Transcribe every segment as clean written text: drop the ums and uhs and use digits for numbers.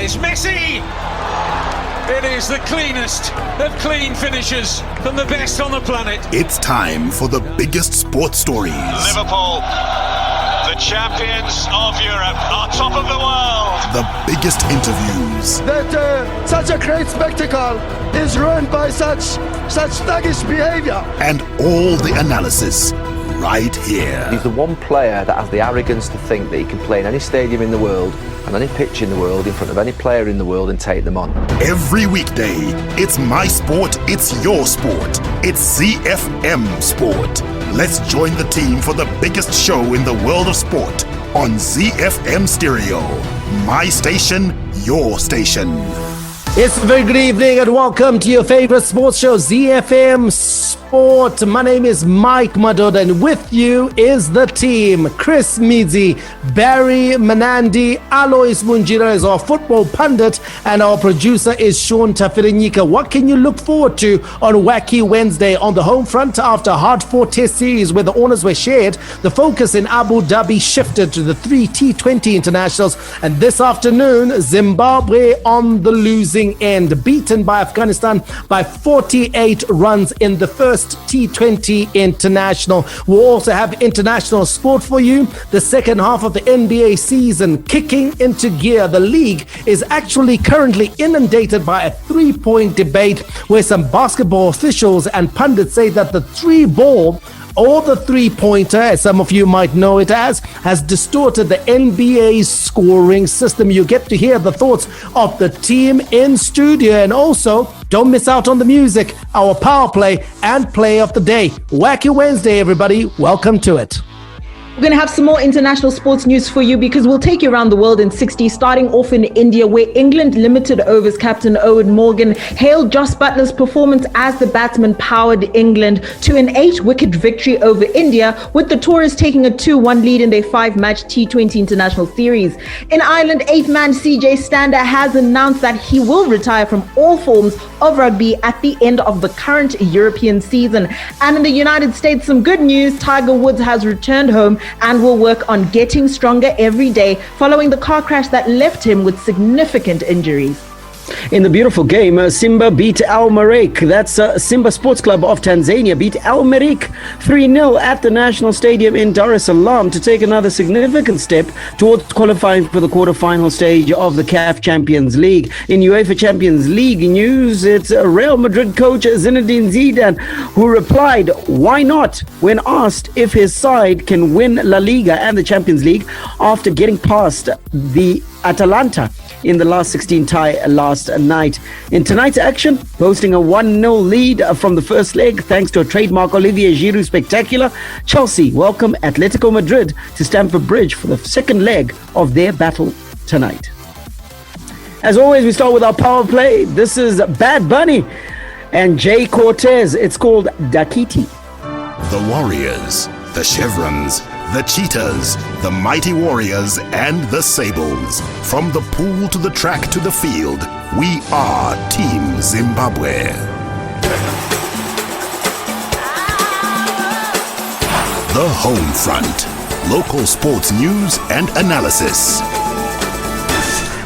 It's Messi! It is the cleanest of clean finishes from the best on the planet. It's time for the biggest sports stories. Liverpool, the champions of Europe, are top of the world. The biggest interviews. That such a great spectacle is ruined by such thuggish behavior. And all the analysis right here. He's the one player that has the arrogance to think that he can play in any stadium in the world and any pitch in the world in front of any player in the world and take them on. Every weekday, it's my sport, it's your sport. It's ZiFM Sport. Let's join the team for the biggest show in the world of sport on ZiFM Stereo. My station, your station. It's a very good evening and welcome to your favorite sports show, ZiFM Sport. My name is Mike Madoda and with you is the team. Chris Midzi, Barry Menandi, Alois Munjira is our football pundit and our producer is Sean Tafirinika. What can you look forward to on Wacky Wednesday on the home front after a hard-fought test series where the honours were shared? The focus in Abu Dhabi shifted to the 3 T20 internationals and this afternoon, Zimbabwe on the losing end, beaten by Afghanistan by 48 runs in the first T20 international. We'll also have international sport for you. The second half of the NBA season kicking into gear. The league is actually currently inundated by a three-point debate where some basketball officials and pundits say that the three-ball or the three-pointer, as some of you might know it as, has distorted the NBA's scoring system. You get to hear the thoughts of the team in studio. And also, don't miss out on the music, our power play and play of the day. Wacky Wednesday, everybody. Welcome to it. We're going to have some more international sports news for you because we'll take you around the world in 60, starting off in India, where England limited overs captain Owen Morgan hailed Jos Buttler's performance as the batsman powered England to an 8-wicket victory over India, with the Tourists taking a 2-1 lead in their 5-match T20 international series. In Ireland, 8th-man CJ Stander has announced that he will retire from all forms of rugby at the end of the current European season. And in the United States, some good news. Tiger Woods has returned home and will work on getting stronger every day following the car crash that left him with significant injuries. In the beautiful game, Simba beat Al Merreikh. That's Simba Sports Club of Tanzania beat Al Merreikh 3-0 at the National Stadium in Dar es Salaam to take another significant step towards qualifying for the quarter-final stage of the CAF Champions League. In UEFA Champions League news, it's Real Madrid coach Zinedine Zidane who replied, "Why not?" when asked if his side can win La Liga and the Champions League after getting past the Atalanta in the last 16 tie last night. In tonight's action, posting a 1-0 lead from the first leg thanks to a trademark Olivier Giroud spectacular, Chelsea welcome Atletico Madrid to Stamford Bridge for the second leg of their battle tonight. As always, we start with our power play. This is Bad Bunny and Jay Cortez. It's called Dakiti. The Warriors, the Chevrons, the Cheetahs, the Mighty Warriors, and the Sables. From the pool to the track to the field, we are Team Zimbabwe. The Home Front. Local sports news and analysis.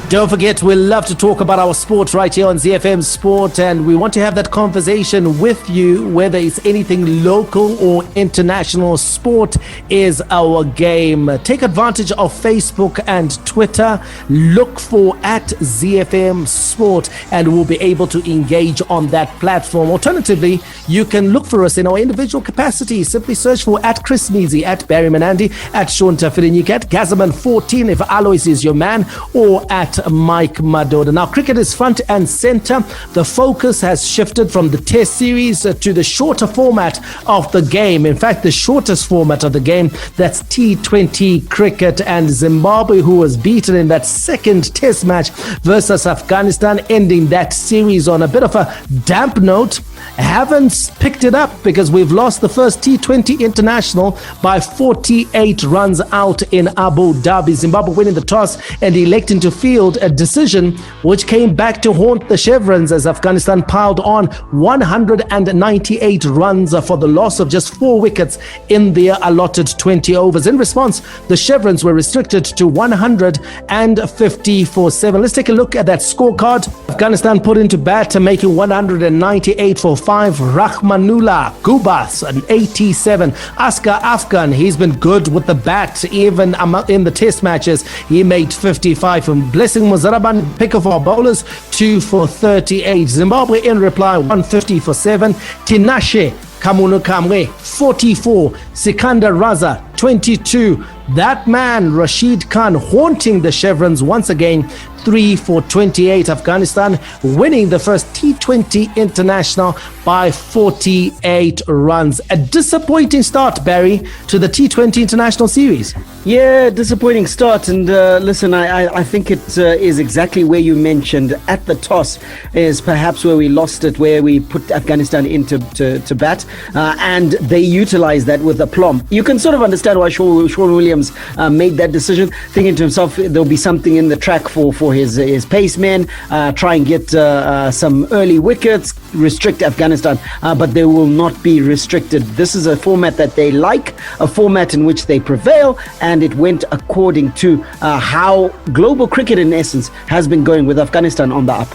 Don't forget, we love to talk about our sport right here on ZiFM Sport, and we want to have that conversation with you, whether it's anything local or international. Sport is our game. Take advantage of Facebook and Twitter. Look for @ZiFM Sport, and we'll be able to engage on that platform. Alternatively, you can look for us in our individual capacity. Simply search for @Chris Midzi, @Barry Menandi, @Sean Tafirinika, @Gazaman14 if Alois is your man, or @Mike Madoda. Now, cricket is front and center. The focus has shifted from the test series to the shorter format of the game. In fact, the shortest format of the game, that's T20 cricket, and Zimbabwe, who was beaten in that second test match versus Afghanistan, ending that series on a bit of a damp note. haven't picked it up because we've lost the first T20 international by 48 runs out in Abu Dhabi. Zimbabwe winning the toss and electing to field a decision which came back to haunt the Chevrons as Afghanistan piled on 198 runs for the loss of just 4 wickets in their allotted 20 overs. In response, the Chevrons were restricted to 150 for 7. Let's take a look at that scorecard. Afghanistan put into bat, making 198 for 5. Rahmanullah Gubas, an 87. Askar Afghan, he's been good with the bat, even in the test matches. He made 55. And Blessing Muzaraban, pick of our bowlers, 2 for 38. Zimbabwe in reply, 150 for 7. Tinashe Kamunukamwe, 44. Sikandar Raza, 22. That man, Rashid Khan, haunting the Chevrons once again, 3 for 28. Afghanistan winning the first T20 international by 48 runs. A disappointing start, Barry, to the T20 international series. Yeah, disappointing start. And listen, I think it is exactly where you mentioned. At the toss is perhaps where we lost it, where we put Afghanistan into to bat, and they utilized that with aplomb. You can sort of understand why Sean Williams made that decision, thinking to himself there'll be something in the track for his pace men, try and get some early wickets, restrict Afghanistan, but they will not be restricted. This is a format that they like, a format in which they prevail, and it went according to how global cricket in essence has been going, with Afghanistan on the up.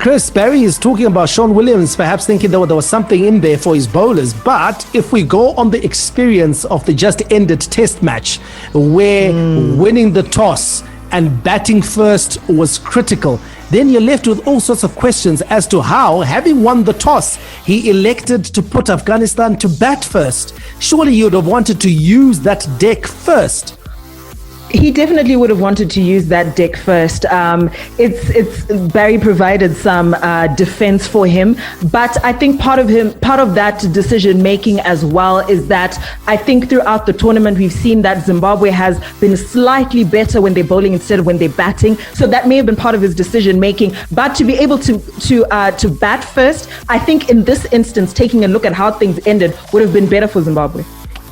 Chris, Barry is talking about Sean Williams perhaps thinking there was something in there for his bowlers. But if we go on the experience of the just ended test match, where winning the toss and batting first was critical, then you're left with all sorts of questions as to how, having won the toss, he elected to put Afghanistan to bat first. Surely you'd have wanted to use that deck first. He definitely would have wanted to use that deck first. It's Barry provided some defense for him, but I think part of that decision making as well is that I think throughout the tournament we've seen that Zimbabwe has been slightly better when they're bowling instead of when they're batting. So that may have been part of his decision making. But to be able to bat first, I think in this instance, taking a look at how things ended would have been better for Zimbabwe.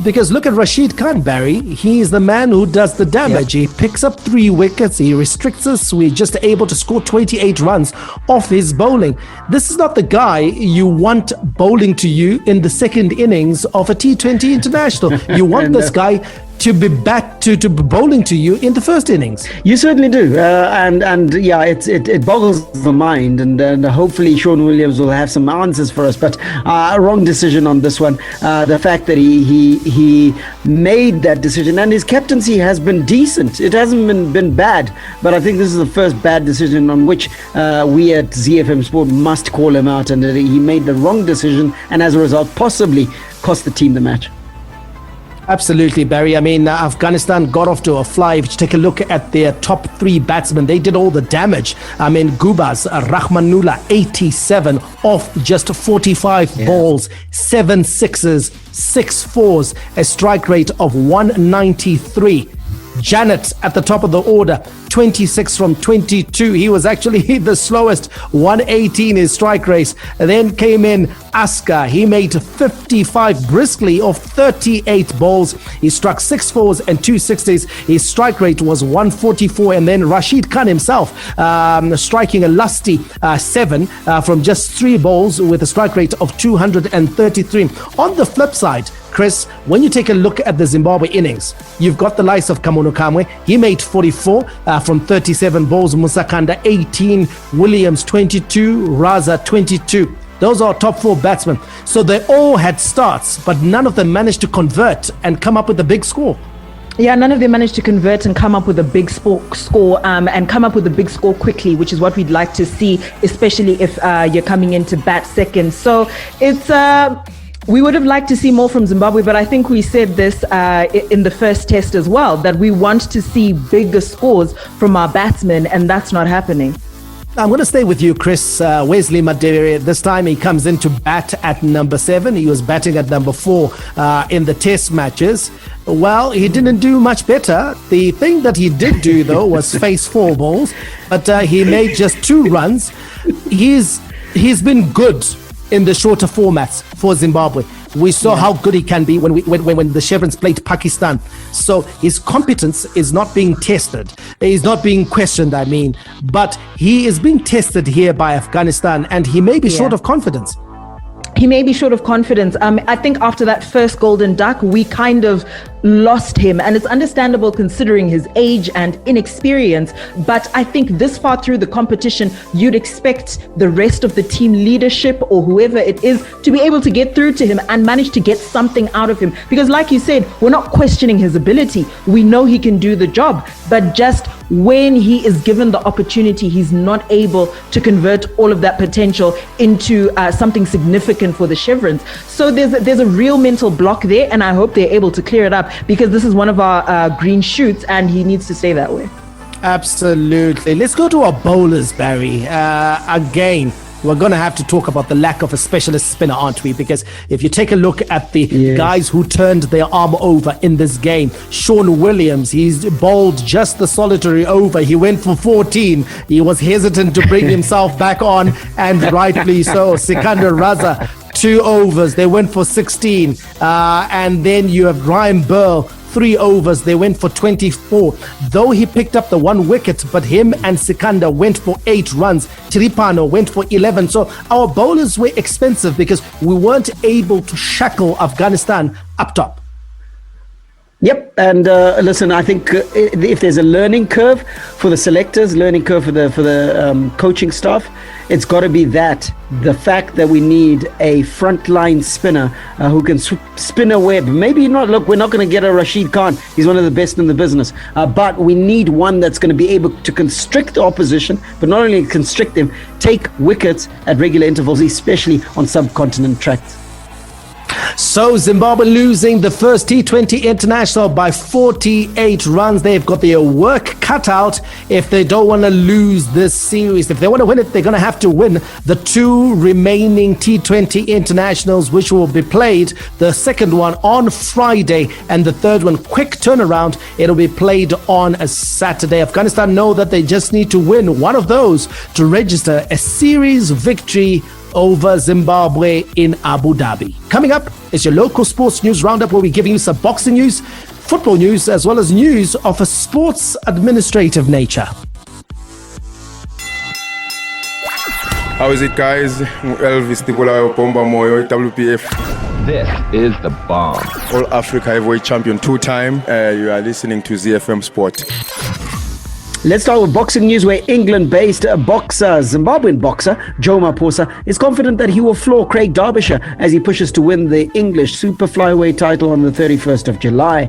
Because look at Rashid Khan, Barry. He's the man who does the damage. He picks up 3 wickets. He restricts us. We're just able to score 28 runs off his bowling. This is not the guy you want bowling to you in the second innings of a T20 international. You want this guy to be back to bowling to you in the first innings. You certainly do, and yeah, it boggles the mind, and hopefully Sean Williams will have some answers for us. But wrong decision on this one. The fact that he made that decision, and his captaincy has been decent. It hasn't been bad, but I think this is the first bad decision on which we at ZiFM Sport must call him out, and he made the wrong decision, and as a result, possibly cost the team the match. Absolutely, Barry. I mean, Afghanistan got off to a fly. If you take a look at their top 3 batsmen, they did all the damage. I mean, Gubas, Rahmanullah, 87 off just 45 balls, 7 sixes, 6 fours, a strike rate of 193. Janet at the top of the order, 26 from 22. He was actually the slowest, 118 his strike rate. And then came in Askar. He made 55 briskly off 38 balls. He struck 6 fours and 2 60s. His strike rate was 144. And then Rashid Khan himself striking a lusty 7 from just 3 balls with a strike rate of 233. On the flip side, Chris, when you take a look at the Zimbabwe innings, you've got the likes of Kamunukamwe. He made 44 from 37 balls. Musakanda 18, Williams 22, Raza 22. Those are top 4 batsmen. So they all had starts, but none of them managed to convert and come up with a big score. Yeah, none of them managed to convert and come up with a big score and come up with a big score quickly, which is what we'd like to see, especially if you're coming in to bat second. So it's... we would have liked to see more from Zimbabwe, but I think we said this in the first test as well, that we want to see bigger scores from our batsmen, and that's not happening. I'm going to stay with you, Chris. Wesley Madere, this time he comes in to bat at number 7. He was batting at number 4 in the test matches. Well, he didn't do much better. The thing that he did do, though, was face 4 balls, but he made just 2 runs. He's been good in the shorter formats for Zimbabwe. We saw how good he can be when the Chevrons played Pakistan. So his competence is not being tested. He's not being questioned, but he is being tested here by Afghanistan, and he may be short of confidence. He may be short of confidence. I think after that first Golden Duck, we kind of lost him, and it's understandable considering his age and inexperience. But I think this far through the competition, you'd expect the rest of the team leadership or whoever it is to be able to get through to him and manage to get something out of him. Because like you said, we're not questioning his ability. We know he can do the job, but just when he is given the opportunity, he's not able to convert all of that potential into something significant for the Chevrons. So there's a real mental block there, and I hope they're able to clear it up, because this is one of our green shoots, and he needs to stay that way. Absolutely. Let's go to our bowlers, Barry. Again, we're going to have to talk about the lack of a specialist spinner, aren't we? Because if you take a look at the guys who turned their arm over in this game, Sean Williams, he's bowled just the solitary over. He went for 14. He was hesitant to bring himself back on, and rightfully so. Sikandar Raza, 2 overs. They went for 16. And then you have Ryan Burl, 3 overs, they went for 24. Though he picked up the 1 wicket, but him and Sikandar went for 8 runs. Tiripano went for 11. So our bowlers were expensive because we weren't able to shackle Afghanistan up top. Yep, and listen, I think if there's a learning curve for the selectors, learning curve for the coaching staff, it's got to be the fact that we need a frontline spinner who can spin a web. Maybe not. Look, we're not going to get a Rashid Khan. He's one of the best in the business, but we need one that's going to be able to constrict the opposition, but not only constrict them, take wickets at regular intervals, especially on subcontinent tracks. So Zimbabwe losing the first T20 international by 48 runs. They've got their work cut out if they don't want to lose this series. If they want to win it, they're going to have to win the 2 remaining T20 internationals, which will be played, the second one on Friday and the third one, quick turnaround, it'll be played on a Saturday. Afghanistan know that they just need to win one of those to register a series victory over Zimbabwe in Abu Dhabi. Coming up is your local sports news roundup, where we give you some boxing news, football news, as well as news of a sports administrative nature. How is it, guys? Elvis Tibula Bomba Moyo, WPF. This is the bomb. All Africa heavyweight champion 2-time. You are listening to ZiFM Sport. Let's start with boxing news, where England-based Zimbabwean boxer Joe Maposa is confident that he will floor Craig Derbyshire as he pushes to win the English super flyweight title on the 31st of July.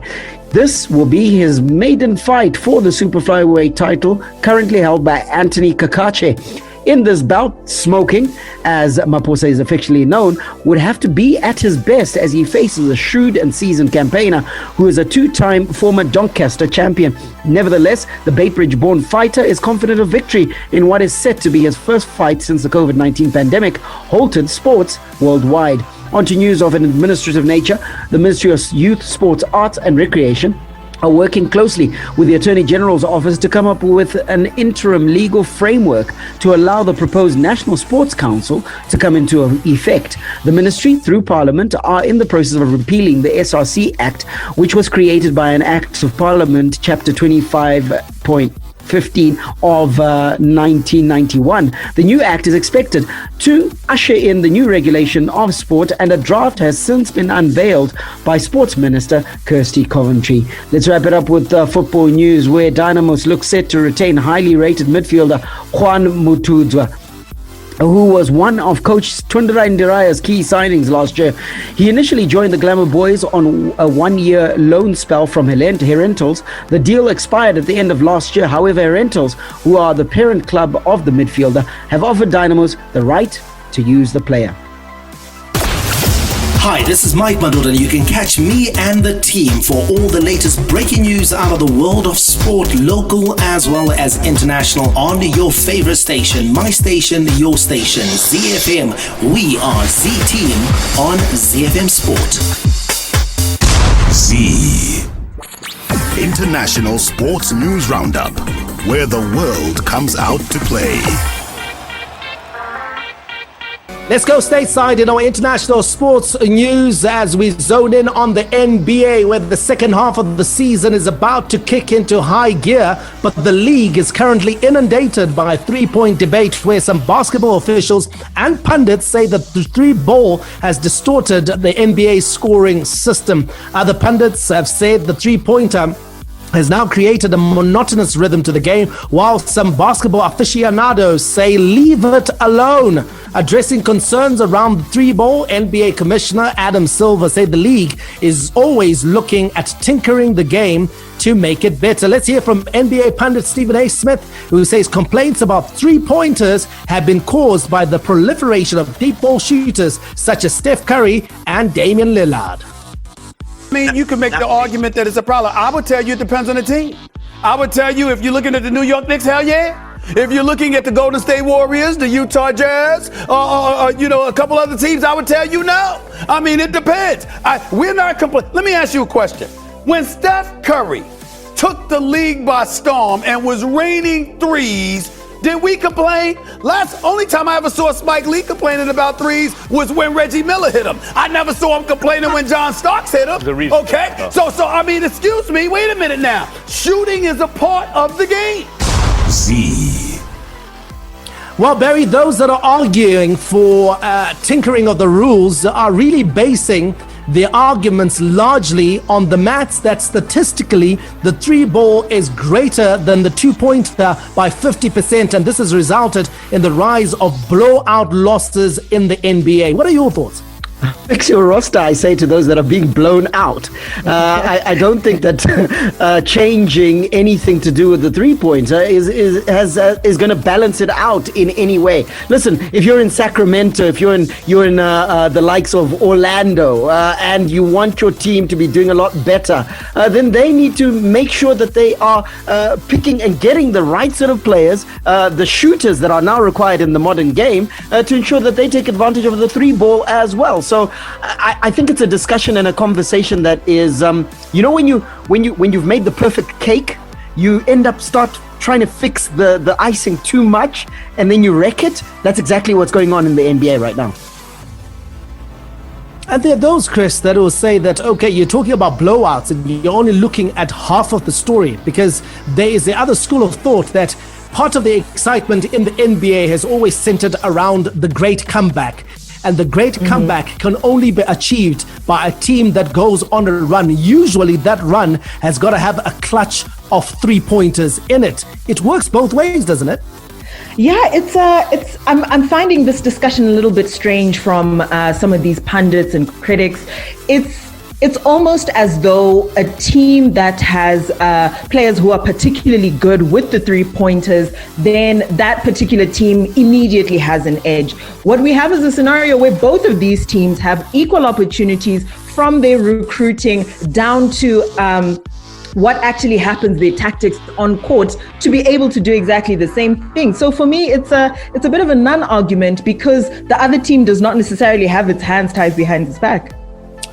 This will be his maiden fight for the super flyweight title, currently held by Anthony Kakache. In this bout, Smoking, as Maposa is affectionately known, would have to be at his best as he faces a shrewd and seasoned campaigner who is a 2-time former Doncaster champion. Nevertheless, the Beitbridge-born fighter is confident of victory in what is set to be his first fight since the COVID-19 pandemic halted sports worldwide. On to news of an administrative nature. The Ministry of Youth, Sports, Arts and Recreation are working closely with the Attorney General's office to come up with an interim legal framework to allow the proposed National Sports Council to come into effect. The ministry, through Parliament, are in the process of repealing the SRC Act, which was created by an Act of Parliament, Chapter 25.15 of 1991. The new act is expected to usher in the new regulation of sport, and a draft has since been unveiled by Sports Minister Kirsty Coventry. Let's wrap it up with football news, where Dynamos look set to retain highly rated midfielder Juan Mutudzwa, who was one of Coach Tundra Ndiraya's key signings last year. He initially joined the Glamour Boys on a 1-year loan spell from Herentals. The deal expired at the end of last year. However, Herentals, who are the parent club of the midfielder, have offered Dynamos the right to use the player. Hi, this is Mike Madoda, and you can catch me and the team for all the latest breaking news out of the world of sport, local as well as international, on your favorite station, my station, your station, ZiFM. We are Z-Team on ZiFM Sport. Z International Sports News Roundup, where the world comes out to play. Let's go stateside in our international sports news as we zone in on the NBA, where the second half of the season is about to kick into high gear, but the league is currently inundated by a three-point debate where some basketball officials and pundits say that the three ball has distorted the NBA scoring system. Other pundits have said the three-pointer has now created a monotonous rhythm to the game, while some basketball aficionados say leave it alone. Addressing concerns around the three ball, NBA Commissioner Adam Silver said the league is always looking at tinkering the game to make it better. Let's hear from NBA pundit Stephen A. Smith, who says complaints about three-pointers have been caused by the proliferation of deep ball shooters such as Steph Curry and Damian Lillard. I mean, you can make the argument that it's a problem. I would tell you it depends on the team. I would tell you if you're looking at the New York Knicks, hell yeah. If you're looking at the Golden State Warriors, the Utah Jazz, a couple other teams, I would tell you no. I mean, it depends. We're not complaining. Let me ask you a question. When Steph Curry took the league by storm and was raining threes, did we complain? Only time I ever saw Spike Lee complaining about threes was when Reggie Miller hit him. I never saw him complaining when John Starks hit him. Okay? So I mean, excuse me, wait a minute now. Shooting is a part of the game. Z. Well, Barry, those that are arguing for tinkering of the rules are really basing their arguments largely on the maths that statistically the three ball is greater than the two-pointer by 50%, and this has resulted in the rise of blowout losses in the NBA. What are your thoughts? Fix your roster, I say to those that are being blown out. I don't think that changing anything to do with the three-pointer is going to balance it out in any way. Listen, if you're in Sacramento, if you're in the likes of Orlando, and you want your team to be doing a lot better, then they need to make sure that they are picking and getting the right sort of players, the shooters that are now required in the modern game, to ensure that they take advantage of the three ball as well. So I think it's a discussion and a conversation that is, when you've made the perfect cake, you end up start trying to fix the icing too much, and then you wreck it. That's exactly what's going on in the NBA right now. And there are those, Chris, that will say that, okay, you're talking about blowouts and you're only looking at half of the story, because there is the other school of thought that part of the excitement in the NBA has always centered around the great comeback. And the great comeback can only be achieved by a team that goes on a run. Usually that run has got to have a clutch of three-pointers in it. It works both ways, doesn't it? Yeah, I'm finding this discussion a little bit strange from some of these pundits and critics. It's almost as though a team that has players who are particularly good with the three-pointers, then that particular team immediately has an edge. What we have is a scenario where both of these teams have equal opportunities from their recruiting down to what actually happens, their tactics on court, to be able to do exactly the same thing. So for me, it's a bit of a non-argument, because the other team does not necessarily have its hands tied behind its back.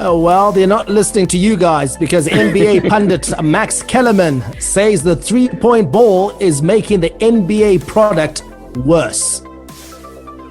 Oh, well, they're not listening to you guys, because NBA pundit Max Kellerman says the three-point ball is making the NBA product worse.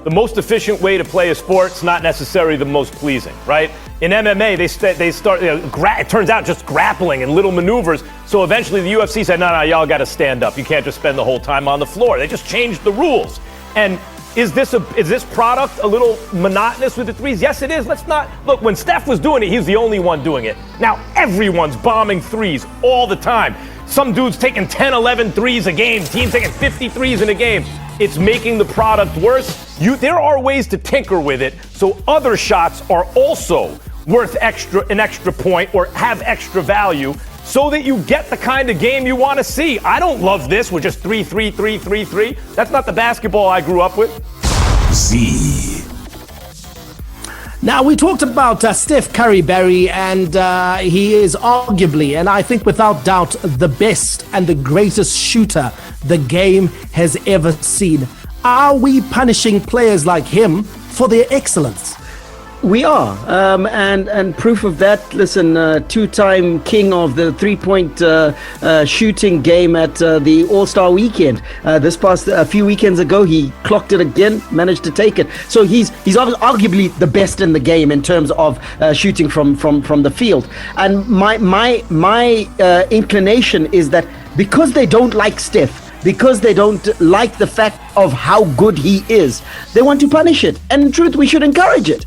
The most efficient way to play a sport's not necessarily the most pleasing, right? In MMA, they start, it turns out, just grappling and little maneuvers. So eventually the UFC said, no, y'all got to stand up. You can't just spend the whole time on the floor. They just changed the rules. And is this product a little monotonous with the threes? Yes, it is. Let's not look. When Steph was doing it, he was the only one doing it. Now everyone's bombing threes all the time. Some dude's taking 10, 11 threes a game. Teams taking 50 threes in a game. It's making the product worse. There are ways to tinker with it, so other shots are also worth an extra point or have extra value, so that you get the kind of game you want to see. I don't love this with just 3-3-3-3-3. That's not the basketball I grew up with. Z. Now, we talked about Steph Curry, Barry, and he is arguably, and I think without doubt, the best and the greatest shooter the game has ever seen. Are we punishing players like him for their excellence? We are, and proof of that. Listen, two-time king of the three-point shooting game at the All-Star Weekend. This past a few weekends ago, he clocked it again, managed to take it. So he's arguably the best in the game in terms of shooting from the field. And my inclination is that because they don't like Steph, because they don't like the fact of how good he is, they want to punish it. And in truth, we should encourage it.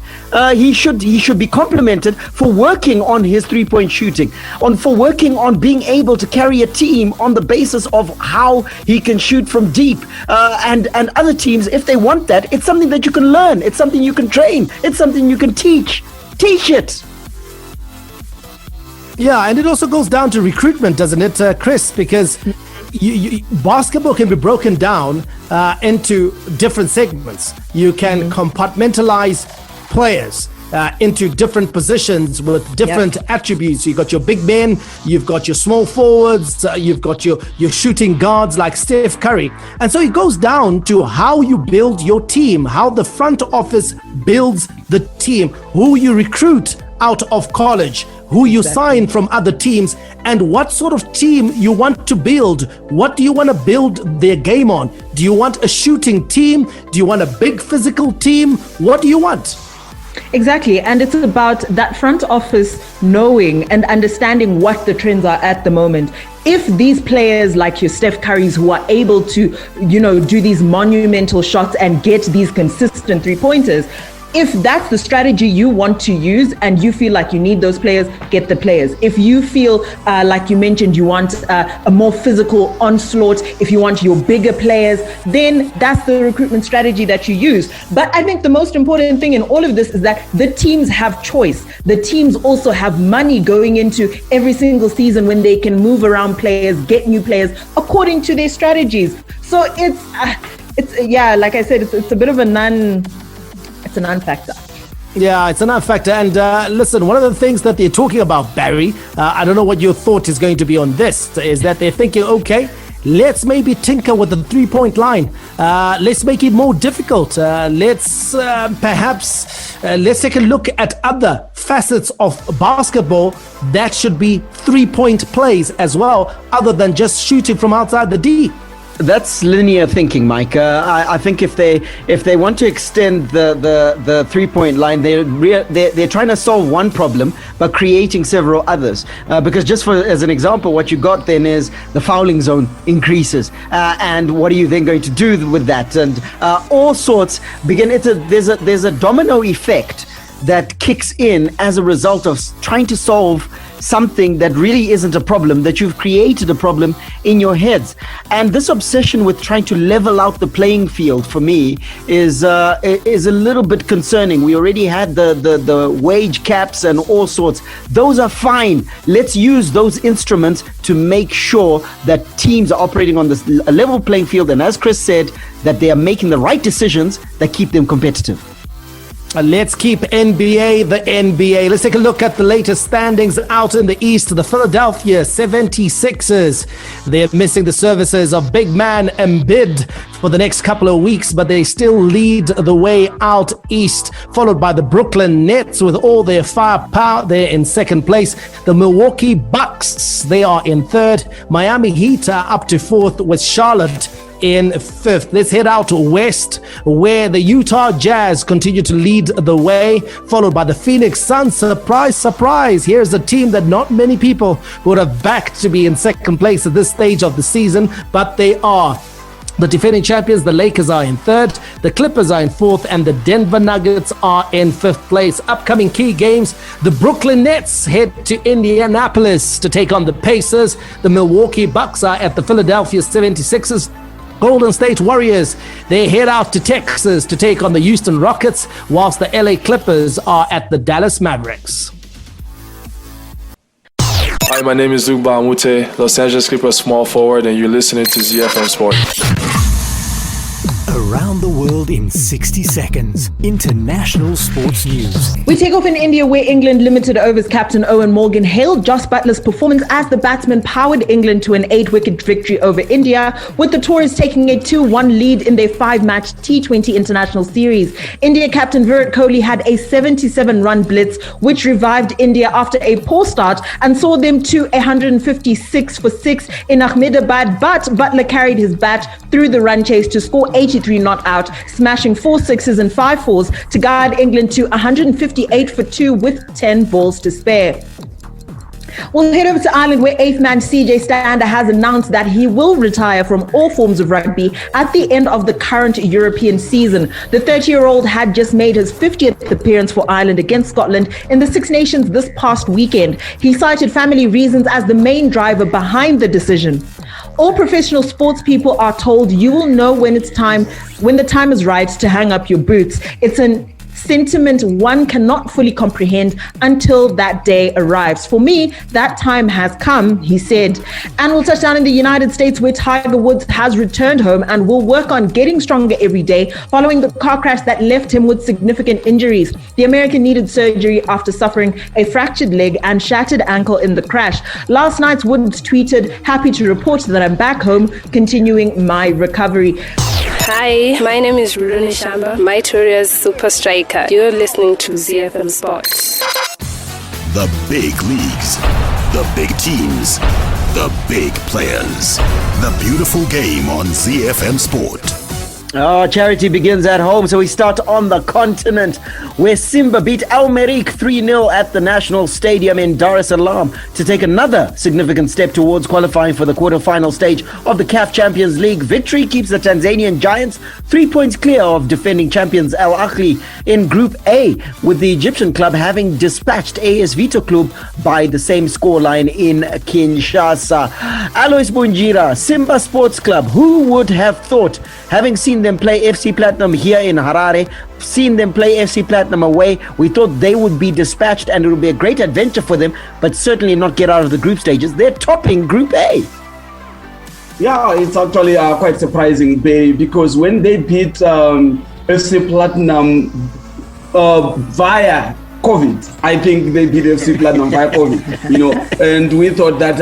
He should be complimented for working on his three-point shooting, for working on being able to carry a team on the basis of how he can shoot from deep. And other teams, if they want that, it's something that you can learn. It's something you can train. It's something you can teach. Teach it. Yeah, and it also goes down to recruitment, doesn't it, Chris? Because basketball can be broken down into different segments. You can compartmentalize players into different positions with different attributes. You've got your big men, you've got your small forwards, you've got your shooting guards like Steph Curry. And so it goes down to how you build your team, how the front office builds the team, who you recruit out of college, who you sign from other teams, and what sort of team you want to build. What do you want to build their game on? Do you want a shooting team? Do you want a big physical team? What do you want? Exactly. And it's about that front office knowing and understanding what the trends are at the moment. If these players like your Steph Currys who are able to, do these monumental shots and get these consistent three-pointers, if that's the strategy you want to use and you feel like you need those players, get the players. If you feel like you mentioned, you want a more physical onslaught, if you want your bigger players, then that's the recruitment strategy that you use. But I think the most important thing in all of this is that the teams have choice. The teams also have money going into every single season when they can move around players, get new players according to their strategies. So it's like I said, it's a bit of a It's a non-factor. Yeah, it's a non-factor. And listen, one of the things that they're talking about, Barry, I don't know what your thought is going to be on this, is that they're thinking, okay, let's maybe tinker with the three-point line. Let's make it more difficult. Let's take a look at other facets of basketball that should be three-point plays as well, other than just shooting from outside the D. That's linear thinking, Mike. I think if they want to extend the 3-point line, they're trying to solve one problem by creating several others. Because just as an example, what you got then is the fouling zone increases, and what are you then going to do with that? And all sorts begin. There's a domino effect that kicks in as a result of trying to solve something that really isn't a problem, that you've created a problem in your heads. And this obsession with trying to level out the playing field for me is a little bit concerning. We already had the wage caps and all sorts. Those are fine. Let's use those instruments to make sure that teams are operating on this level playing field, and as Chris said, that they are making the right decisions that keep them competitive. Let's keep NBA the NBA. Let's take a look at the latest standings out in the East. The Philadelphia 76ers. They're missing the services of big man Embiid for the next couple of weeks, but they still lead the way out East, followed by the Brooklyn Nets with all their firepower. They're in second place. The Milwaukee Bucks, they are in third. Miami Heat are up to fourth with Charlotte in fifth. Let's head out west, where the Utah Jazz continue to lead the way, followed by the Phoenix Suns. Surprise, surprise. Here's a team that not many people would have backed to be in second place at this stage of the season, but they are. The defending champions, the Lakers, are in third, the Clippers are in fourth, and the Denver Nuggets are in fifth place. Upcoming key games, the Brooklyn Nets head to Indianapolis to take on the Pacers. The Milwaukee Bucks are at the Philadelphia 76ers. Golden State Warriors, they head out to Texas to take on the Houston Rockets, whilst the LA Clippers are at the Dallas Mavericks. Hi, my name is Zugba Amute, Los Angeles Clippers small forward, and you're listening to ZiFM Sport. A Around the world in 60 seconds. International sports news. We take off in India, where England limited overs captain Eoin Morgan hailed Jos Buttler's performance as the batsman powered England to an 8-wicket victory over India, with the Tories taking a 2-1 lead in their 5-match T20 international series. India captain Virat Kohli had a 77-run blitz, which revived India after a poor start and saw them to 156 for 6 in Ahmedabad, but Buttler carried his bat through the run chase to score 83 not out, smashing 4 sixes and 5 fours to guide England to 158 for 2 with 10 balls to spare. We'll head over to Ireland, where 8th man CJ Stander has announced that he will retire from all forms of rugby at the end of the current European season. The 30-year-old had just made his 50th appearance for Ireland against Scotland in the Six Nations this past weekend. He cited family reasons as the main driver behind the decision. All professional sports people are told you will know when the time is right to hang up your boots. It's an sentiment one cannot fully comprehend until that day arrives. For me, that time has come, he said. And we'll touch down in the United States, where Tiger Woods has returned home and will work on getting stronger every day following the car crash that left him with significant injuries. The American needed surgery after suffering a fractured leg and shattered ankle in the crash. Last night, Woods tweeted, "Happy to report that I'm back home, continuing my recovery." Hi, my name is Rudoni Shamba, my Toria's super striker. You're listening to ZiFM Sports. The big leagues, the big teams, the big players. The beautiful game on ZiFM Sport. Oh, charity begins at home, so we start on the continent, where Simba beat Al Merreikh 3-0 at the National Stadium in Dar es Salaam to take another significant step towards qualifying for the quarter-final stage of the CAF Champions League. Victory keeps the Tanzanian Giants 3 points clear of defending champions Al Ahly in Group A, with the Egyptian club having dispatched AS Vita Club by the same scoreline in Kinshasa. Alois Bunjira, Simba Sports Club, who would have thought, having seen them play FC Platinum here in Harare, seen them play FC Platinum away, we thought they would be dispatched and it would be a great adventure for them, but certainly not get out of the group stages. They're topping Group A. Yeah, it's actually quite surprising, because when they beat FC Platinum via COVID, I think they beat FC Platinum via COVID, and we thought that,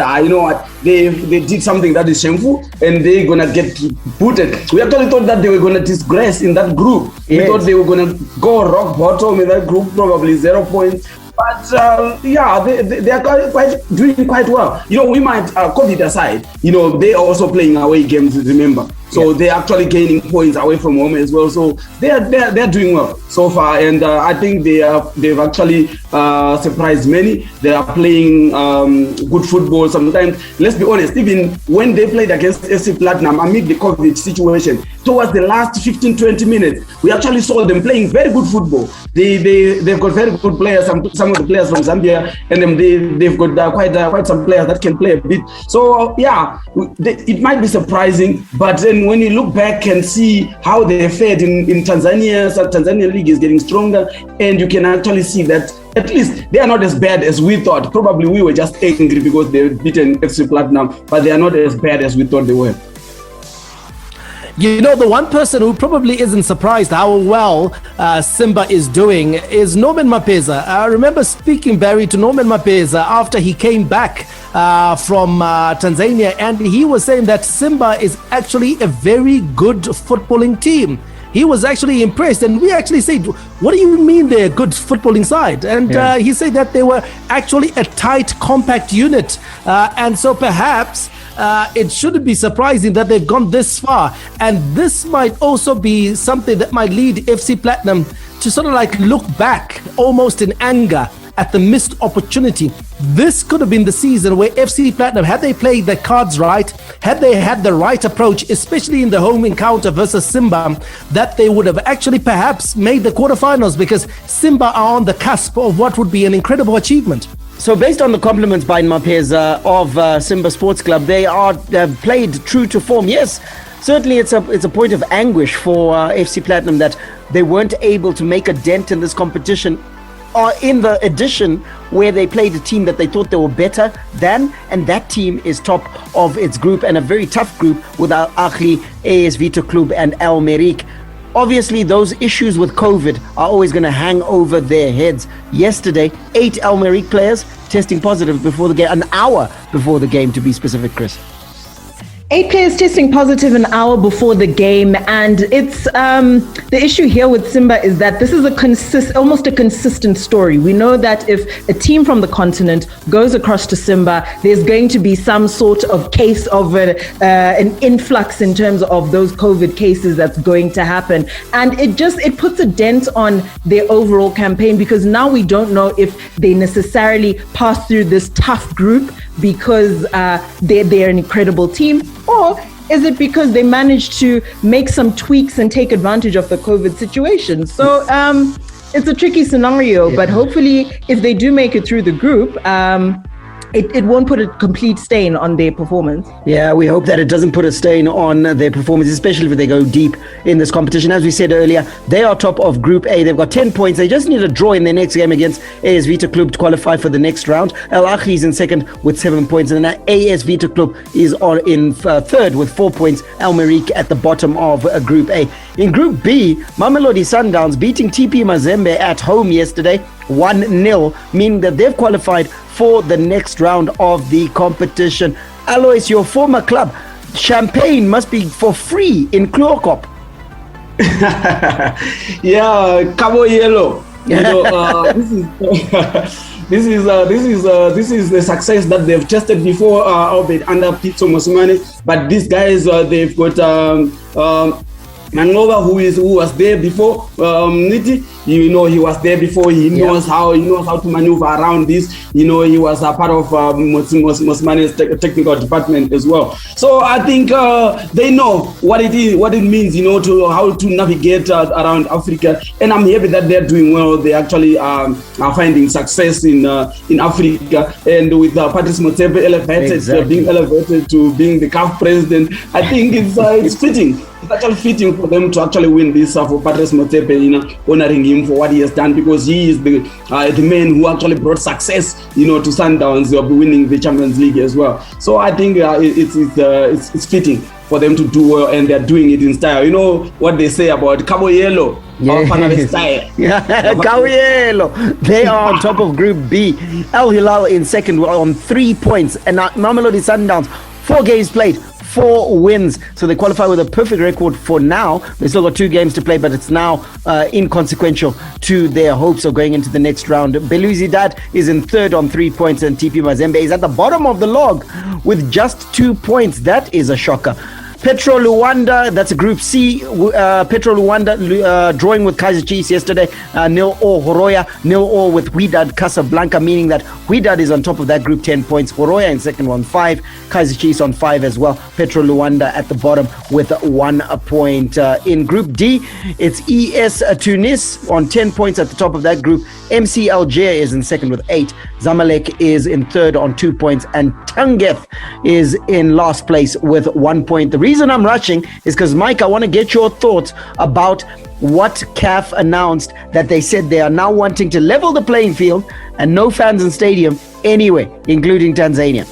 they did something that is shameful and they're going to get booted. We actually thought that they were going to disgrace in that group. Yes. We thought they were going to go rock bottom in that group, probably 0 points. But they are doing quite well. We might, COVID aside, they are also playing away games, remember. So they're actually gaining points away from home as well. So they're doing well so far, and I think they've actually surprised many. They are playing good football. Sometimes, let's be honest, even when they played against FC Platinum amid the COVID situation, towards the last 15-20 minutes, we actually saw them playing very good football. They've got very good players. Some of the players from Zambia, and they've got quite some players that can play a bit. So it might be surprising, but then when you look back and see how they fared in Tanzania, so Tanzania league is getting stronger, and you can actually see that at least they are not as bad as we thought. Probably we were just angry because they were beaten FC Platinum, but they are not as bad as we thought they were. The one person who probably isn't surprised how well Simba is doing is Norman Mapeza. I remember speaking, Barry, to Norman Mapeza after he came back from Tanzania, and he was saying that Simba is actually a very good footballing team. He was actually impressed, and we actually said, what do you mean they're a good footballing side? And he said that they were actually a tight, compact unit. And so perhaps it shouldn't be surprising that they've gone this far. And this might also be something that might lead FC Platinum to sort of like look back almost in anger at the missed opportunity. This could have been the season where FC Platinum, had they played their cards right, had they had the right approach, especially in the home encounter versus Simba, that they would have actually perhaps made the quarterfinals, because Simba are on the cusp of what would be an incredible achievement. So based on the compliments by Mapeza of Simba Sports Club, they have played true to form. Yes, certainly it's a point of anguish for FC Platinum that they weren't able to make a dent in this competition, or in the edition where they played a team that they thought they were better than, and that team is top of its group, and a very tough group with Al Ahly, AS Vita Club and Al Merreikh. Obviously, those issues with COVID are always going to hang over their heads. Yesterday, 8 Al Merreikh players testing positive before the game, an hour before the game to be specific, Chris. 8 players testing positive an hour before the game, and it's the issue here with Simba is that this is almost a consistent story. We know that if a team from the continent goes across to Simba, there's going to be some sort of case of an influx in terms of those COVID cases that's going to happen, and it puts a dent on their overall campaign, because now we don't know if they necessarily pass through this tough group because they're an incredible team, or is it because they managed to make some tweaks and take advantage of the COVID situation? So it's a tricky scenario, but hopefully if they do make it through the group, it won't put a complete stain on their performance. Yeah, we hope that it doesn't put a stain on their performance, especially if they go deep in this competition. As we said earlier, they are top of Group A. They've got 10 points. They just need a draw in their next game against AS Vita Club to qualify for the next round. Al Ahly is in second with 7 points, and then AS Vita Club is in third with 4 points. Al Merreikh at the bottom of Group A. In Group B, Mamelodi Sundowns beating TP Mazembe at home yesterday 1-0, meaning that they've qualified for the next round of the competition. Alois, your former club, champagne must be for free in Klookop. Yeah, Cabo Yellow. You know, this is the success that they've tested before, albeit under Pitso Mosimane. But these guys, they've got Manova, who was there before. Niti, you know, he was there before. He knows how to maneuver around this. You know, he was a part of Mosimane's technical department as well. So I think they know what it is, what it means, you know, to how to navigate around Africa. And I'm happy that they're doing well. They actually are finding success in Africa. And with Patrice Motsepe being elevated to being the CAF president, I think it's fitting. It's actually fitting for them to actually win this for Patrice Motsepe, you know, honoring him for what he has done, because he is the man who actually brought success, you know, to Sundowns winning the Champions League as well. So I think it's fitting for them to do well, and they're doing it in style. You know what they say about Cabo Yellow? Style. Yeah, Cabo Yellow. They are on top of Group B. Al Hilal in second on 3 points, and Mamelodi Sundowns 4 games played, 4 wins, so they qualify with a perfect record for now. They still got 2 games to play, but it's now inconsequential to their hopes of going into the next round. Belouizdad is in third on 3 points, and TP Mazembe is at the bottom of the log with just 2 points. That is a shocker. Petro Luanda, that's a Group C. Petro Luanda drawing with Kaizer Chiefs yesterday, 0-0. Horoya 0-0 with Wydad Casablanca, meaning that Wydad is on top of that group, 10 points. Horoya in second on 5. Kaizer Chiefs on 5 as well. Petro Luanda at the bottom with 1 point. In Group D, it's ES Tunis on 10 points at the top of that group. MC Alger is in second with 8. Zamalek is in third on 2 points, and Tangeth is in last place with 1 point. The reason I'm rushing is because, Mike, I want to get your thoughts about what CAF announced, that they said they are now wanting to level the playing field and no fans in stadium anyway, including Tanzania.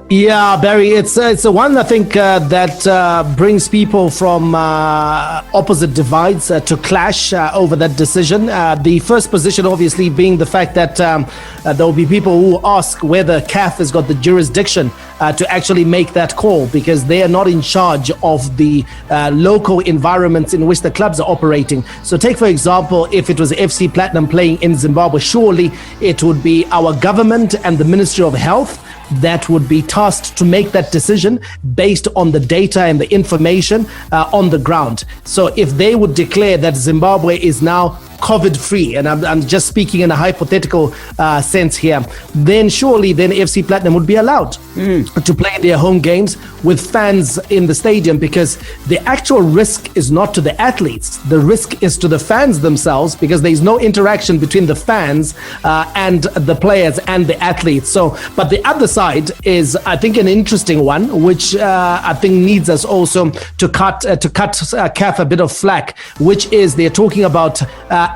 Yeah, Barry, it's a one, I think, that brings people from opposite divides to clash over that decision. The first position, obviously, being the fact that there will be people who ask whether CAF has got the jurisdiction to actually make that call, because they are not in charge of the local environments in which the clubs are operating. So take, for example, if it was FC Platinum playing in Zimbabwe, surely it would be our government and the Ministry of Health that would be tasked to make that decision based on the data and the information on the ground. So if they would declare that Zimbabwe is now COVID-free, and I'm just speaking in a hypothetical sense here, then surely then FC Platinum would be allowed to play their home games with fans in the stadium, because the actual risk is not to the athletes. The risk is to the fans themselves, because there's no interaction between the fans and the players and the athletes. So, but the other side is, I think, an interesting one, which I think needs us also to cut CAF a bit of flack, which is they're talking about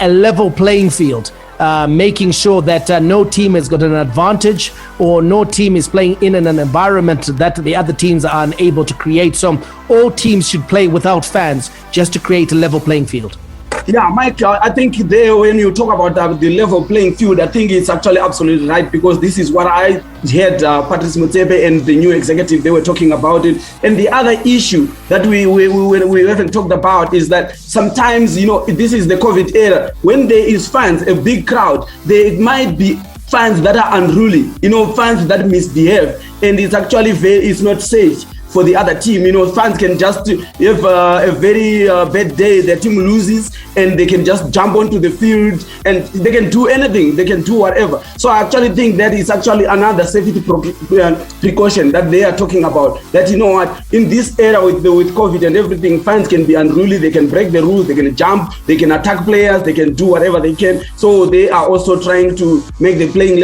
a level playing field. making sure that no team has got an advantage or no team is playing in an environment that the other teams are unable to create. So all teams should play without fans just to create a level playing field. Yeah, Mike, I think there when you talk about the level playing field, I think it's actually absolutely right, because this is what I heard Patrice Motsepe and the new executive, they were talking about it. And the other issue that we haven't talked about is that sometimes, you know, this is the COVID era. When there is fans, a big crowd, there might be fans that are unruly, you know, fans that misbehave, and it's actually it's not safe for the other team. You know, fans can just have a very bad day, their team loses, and they can just jump onto the field and they can do anything, they can do whatever. So I actually think that is actually another safety precaution that they are talking about, that, you know what, in this era with COVID and everything, fans can be unruly, they can break the rules, they can jump, they can attack players, they can do whatever they can. So they are also trying to make the playing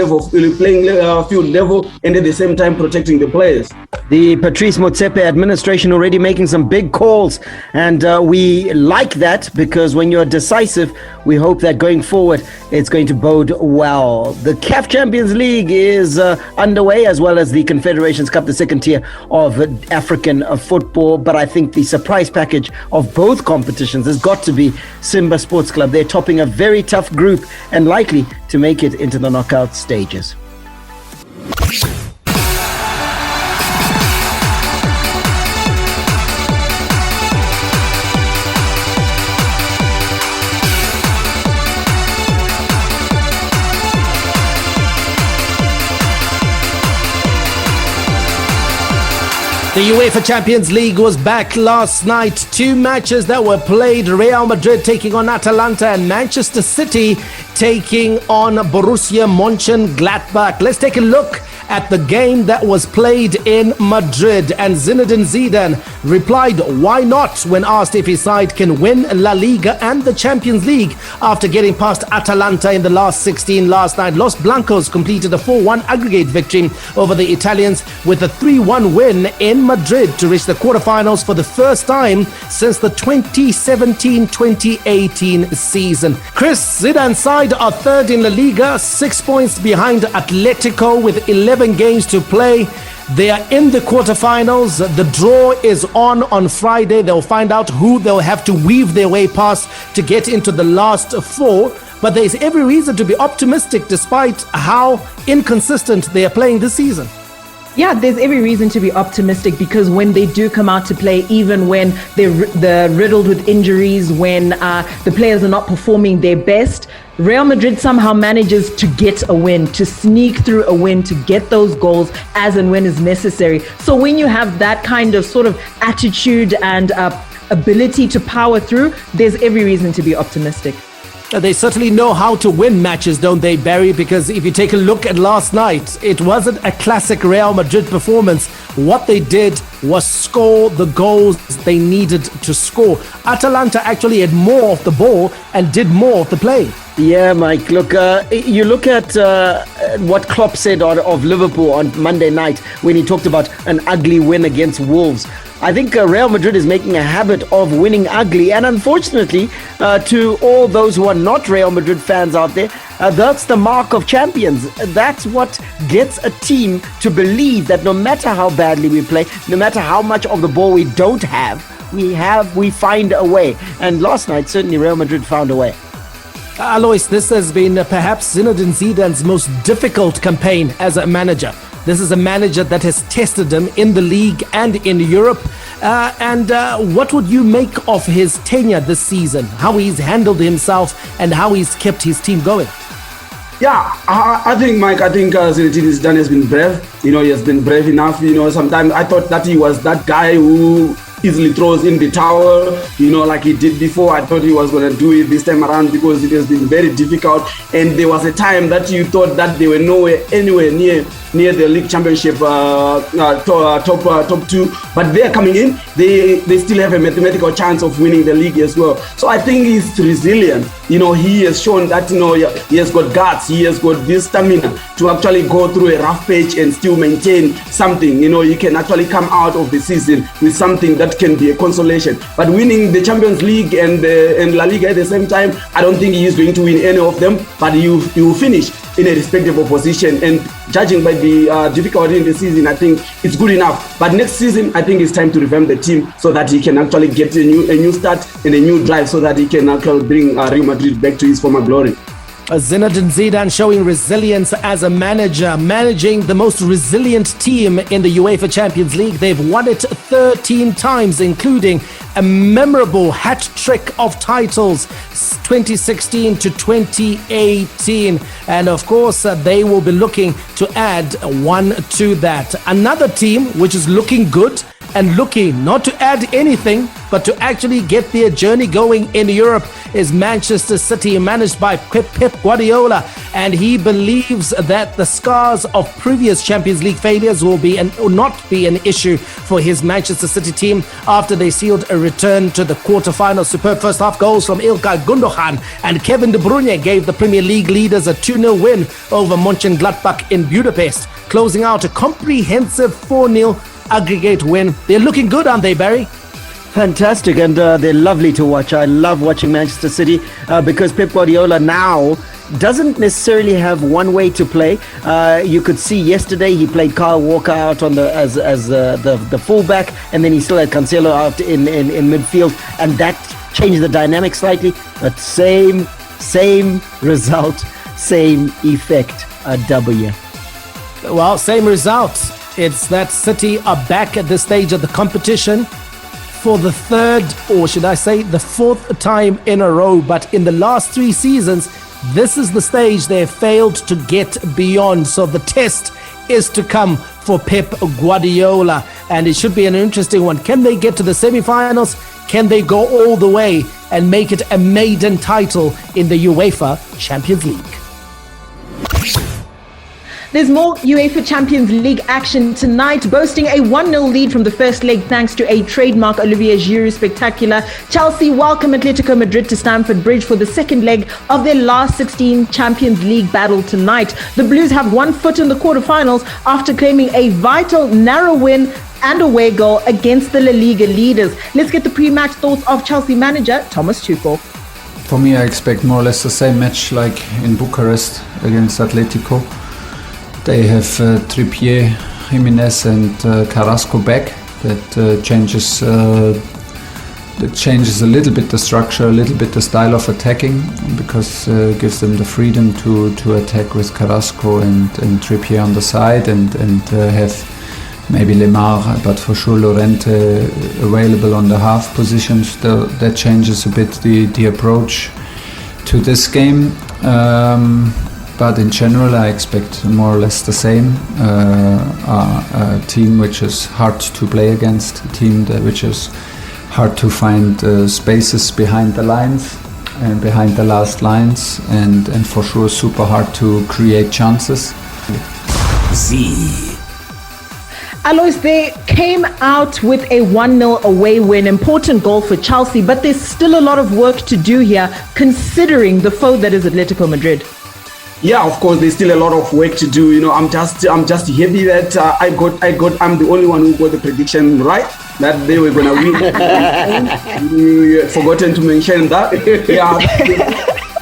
field level, and at the same time protecting the players. The Patrice Motsepe administration already making some big calls, and we like that, because when you're decisive, we hope that going forward it's going to bode well. The CAF Champions League is underway, as well as the Confederations Cup, the second tier of African football. But I think the surprise package of both competitions has got to be Simba Sports Club. They're topping a very tough group and likely to make it into the knockout stages. The UEFA Champions League was back last night. 2 matches that were played. Real Madrid taking on Atalanta and Manchester City taking on Borussia Mönchengladbach. Let's take a look at the game that was played in Madrid. And Zinedine Zidane replied, why not, when asked if his side can win La Liga and the Champions League after getting past Atalanta in the last 16 last night. Los Blancos completed a 4-1 aggregate victory over the Italians with a 3-1 win in Madrid to reach the quarterfinals for the first time since the 2017-2018 season. Chris, Zidane's side are third in La Liga, 6 points behind Atletico with 11 games to play. They are in the quarterfinals. The draw is on Friday. They'll find out who they'll have to weave their way past to get into the last 4. But there's every reason to be optimistic despite how inconsistent they are playing this season. Yeah, there's every reason to be optimistic, because when they do come out to play, even when they're riddled with injuries, when the players are not performing their best, Real Madrid somehow manages to get a win, to sneak through a win, to get those goals as and when is necessary. So when you have that kind of sort of attitude and ability to power through, there's every reason to be optimistic. They certainly know how to win matches, don't they, Barry? Because if you take a look at last night, it wasn't a classic Real Madrid performance. What they did was score the goals they needed to score. Atalanta actually had more of the ball and did more of the play. Yeah, Mike, look, you look at what Klopp said of Liverpool on Monday night when he talked about an ugly win against Wolves. I think Real Madrid is making a habit of winning ugly, and unfortunately, to all those who are not Real Madrid fans out there, that's the mark of champions. That's what gets a team to believe that no matter how badly we play, no matter how much of the ball we don't have, we find a way. And last night, certainly Real Madrid found a way. Alois, this has been perhaps Zinedine Zidane's most difficult campaign as a manager. This is a manager that has tested him in the league and in Europe. What would you make of his tenure this season? How he's handled himself and how he's kept his team going? Yeah, I think Zinedine Zidane has been brave. You know, he has been brave enough. You know, sometimes I thought that he was that guy who easily throws in the towel, you know, like he did before. I thought he was going to do it this time around because it has been very difficult. And there was a time that you thought that they were anywhere near the league championship top 2, but they are coming in. They still have a mathematical chance of winning the league as well. So I think he's resilient. You know, he has shown that, you know, he has got guts, he has got this stamina to actually go through a rough patch and still maintain something. You know, he can actually come out of the season with something that that can be a consolation. But winning the Champions League and La Liga at the same time, I don't think he is going to win any of them, but he will finish in a respectable position. And judging by the difficulty in the season, I think it's good enough. But next season, I think it's time to revamp the team so that he can actually get a new start and a new drive so that he can actually bring Real Madrid back to his former glory. Zinedine Zidane showing resilience as a manager, managing the most resilient team in the UEFA Champions League. They've won it 13 times, including a memorable hat trick of titles 2016 to 2018. And of course, they will be looking to add one to that. Another team which is looking good and looking not to add anything, but to actually get their journey going in Europe is Manchester City, managed by Pep Guardiola. And he believes that the scars of previous Champions League failures will not be an issue for his Manchester City team after they sealed a return to the quarterfinals. Superb first half goals from Ilkay Gundogan and Kevin De Bruyne gave the Premier League leaders a 2-0 win over Mönchengladbach in Budapest, closing out a comprehensive 4-0 aggregate win. They're looking good, aren't they, Barry? Fantastic, and they're lovely to watch. I love watching Manchester City because Pep Guardiola now doesn't necessarily have one way to play. You could see yesterday he played Kyle Walker out on as the fullback, and then he still had Cancelo out in midfield, and that changed the dynamic slightly. But same result, same effect. A W. Well, same result. It's that City are back at this stage of the competition for the third, or should I say the fourth time in a row. But in the last 3 seasons, this is the stage they have failed to get beyond. So the test is to come for Pep Guardiola, and it should be an interesting one. Can they get to the semi-finals? Can they go all the way and make it a maiden title in the UEFA Champions League? There's more UEFA Champions League action tonight, boasting a 1-0 lead from the first leg thanks to a trademark Olivier Giroud spectacular. Chelsea welcome Atletico Madrid to Stamford Bridge for the second leg of their last 16 Champions League battle tonight. The Blues have one foot in the quarterfinals after claiming a vital narrow win and away goal against the La Liga leaders. Let's get the pre-match thoughts of Chelsea manager Thomas Tuchel. For me, I expect more or less the same match like in Bucharest against Atletico. They have Trippier, Jimenez and Carrasco back. That changes a little bit the structure, a little bit the style of attacking, because gives them the freedom to attack with Carrasco and Trippier on the side and have maybe Lemar, but for sure Llorente available on the half positions. That changes a bit the approach to this game. But in general, I expect more or less the same. A team which is hard to play against, a team which is hard to find spaces behind the lines and behind the last lines, and for sure super hard to create chances. Alois, they came out with a 1-0 away win, important goal for Chelsea, but there's still a lot of work to do here, considering the foe that is Atletico Madrid. Yeah, of course, there's still a lot of work to do. You know, I'm just happy that I'm the only one who got the prediction right that they were gonna win. You forgotten to mention that. Yeah,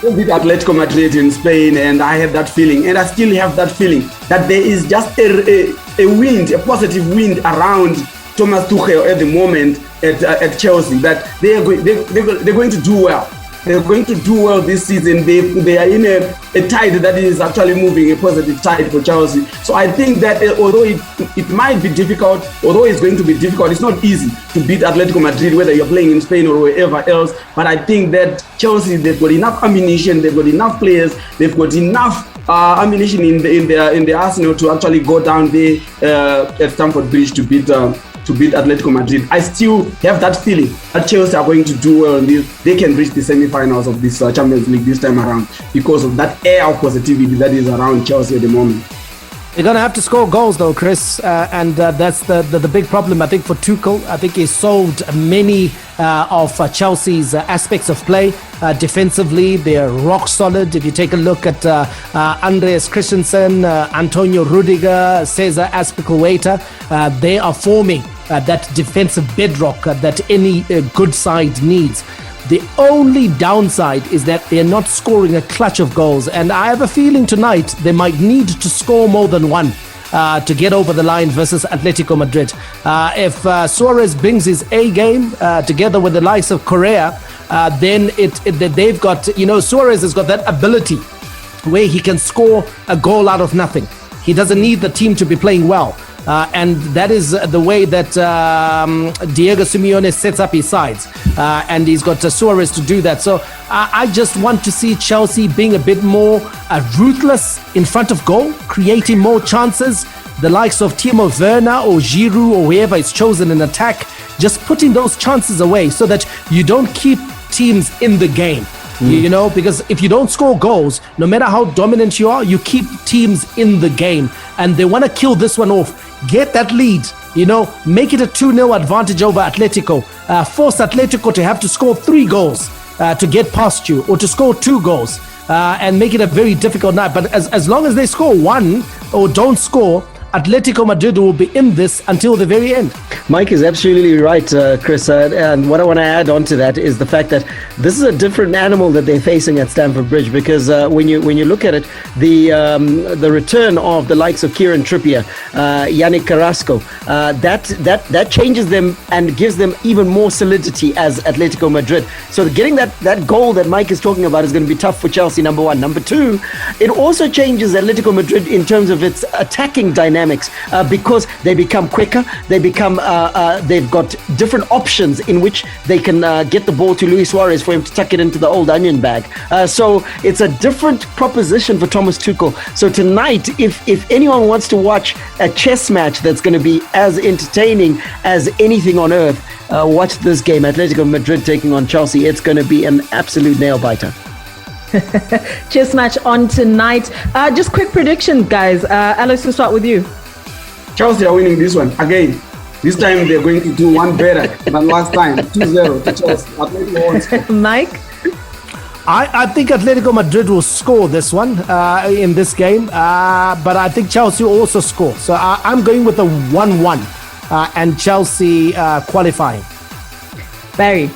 they beat Atletico Madrid in Spain, and I have that feeling, and I still have that feeling that there is just a wind, a positive wind around Thomas Tuchel at the moment at Chelsea, that they're going to do well. They're going to do well this season. They are in a tide that is actually moving, a positive tide for Chelsea. So I think that although it might be difficult, although it's going to be difficult, it's not easy to beat Atletico Madrid, whether you're playing in Spain or wherever else. But I think that Chelsea, they've got enough ammunition, they've got enough players, they've got enough ammunition in their arsenal to actually go down there at Stamford Bridge to beat Atletico Madrid. I still have that feeling that Chelsea are going to do well in this. They can reach the semi-finals of this Champions League this time around because of that air of positivity that is around Chelsea at the moment. They're going to have to score goals though, Chris, and that's the big problem, I think, for Tuchel. I think he solved many of Chelsea's aspects of play. Defensively, they're rock solid. If you take a look at Andreas Christensen, Antonio Rudiger, Cesar Azpilicueta, they are forming that defensive bedrock that any good side needs. The only downside is that they're not scoring a clutch of goals, and I have a feeling tonight they might need to score more than one to get over the line versus Atletico Madrid. If Suarez brings his A game together with the likes of Correa, then they've got, Suarez has got that ability where he can score a goal out of nothing. He doesn't need the team to be playing well. And that is the way that Diego Simeone sets up his sides. And he's got Suarez to do that. So I just want to see Chelsea being a bit more ruthless in front of goal, creating more chances. The likes of Timo Werner or Giroud or whoever is chosen in attack, just putting those chances away so that you don't keep teams in the game. Because if you don't score goals, no matter how dominant you are, you keep teams in the game. And they want to kill this one off. Get that lead, make it a 2-0 advantage over Atletico. Force Atletico to have to score 3 goals to get past you, or to score 2 goals and make it a very difficult night. But as long as they score 1 or don't score, Atletico Madrid will be in this until the very end. Mike is absolutely right, Chris. And what I want to add on to that is the fact that this is a different animal that they're facing at Stamford Bridge, because when you look at it, the return of the likes of Kieran Trippier, Yannick Carrasco, that changes them and gives them even more solidity as Atletico Madrid. So getting that goal that Mike is talking about is going to be tough for Chelsea, number one. Number two, it also changes Atletico Madrid in terms of its attacking dynamics, because they become quicker, they've got different options in which they can get the ball to Luis Suarez for him to tuck it into the old onion bag. So it's a different proposition for Thomas Tuchel. So tonight, if anyone wants to watch a chess match that's going to be as entertaining as anything on earth, watch this game, Atletico Madrid taking on Chelsea. It's going to be an absolute nail-biter. Chess match on tonight. Just quick prediction, guys. Alex, we'll start with you. Chelsea are winning this one again. This time they're going to do one better than last time. 2-0 to Chelsea. Mike? I think Atletico Madrid will score this one in this game, but I think Chelsea will also score. So I'm going with a 1-1 and Chelsea qualifying. Barry?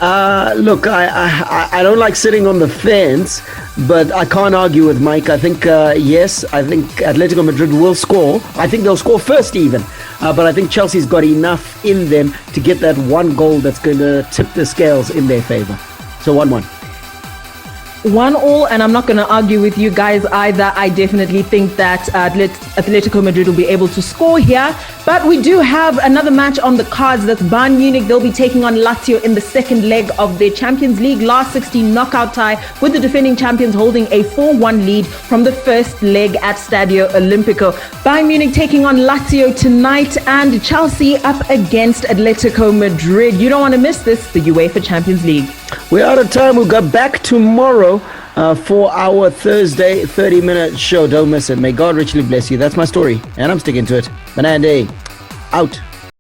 Look, I don't like sitting on the fence, but I can't argue with Mike. I think, yes, I think Atletico Madrid will score. I think they'll score first even. But I think Chelsea's got enough in them to get that one goal that's going to tip the scales in their favor. So 1-1. 1-1, and I'm not going to argue with you guys either. I definitely think that Atletico Madrid will be able to score here. But we do have another match on the cards. That's Bayern Munich. They'll be taking on Lazio in the second leg of their Champions League last 16 knockout tie, with the defending champions holding a 4-1 lead from the first leg at Stadio Olimpico. Bayern Munich taking on Lazio tonight, and Chelsea up against Atletico Madrid. You don't want to miss this, the UEFA Champions League. We're out of time. We'll go back tomorrow for our Thursday 30-minute show. Don't miss it. May God richly bless you. That's my story, and I'm sticking to it. Banana Day, out.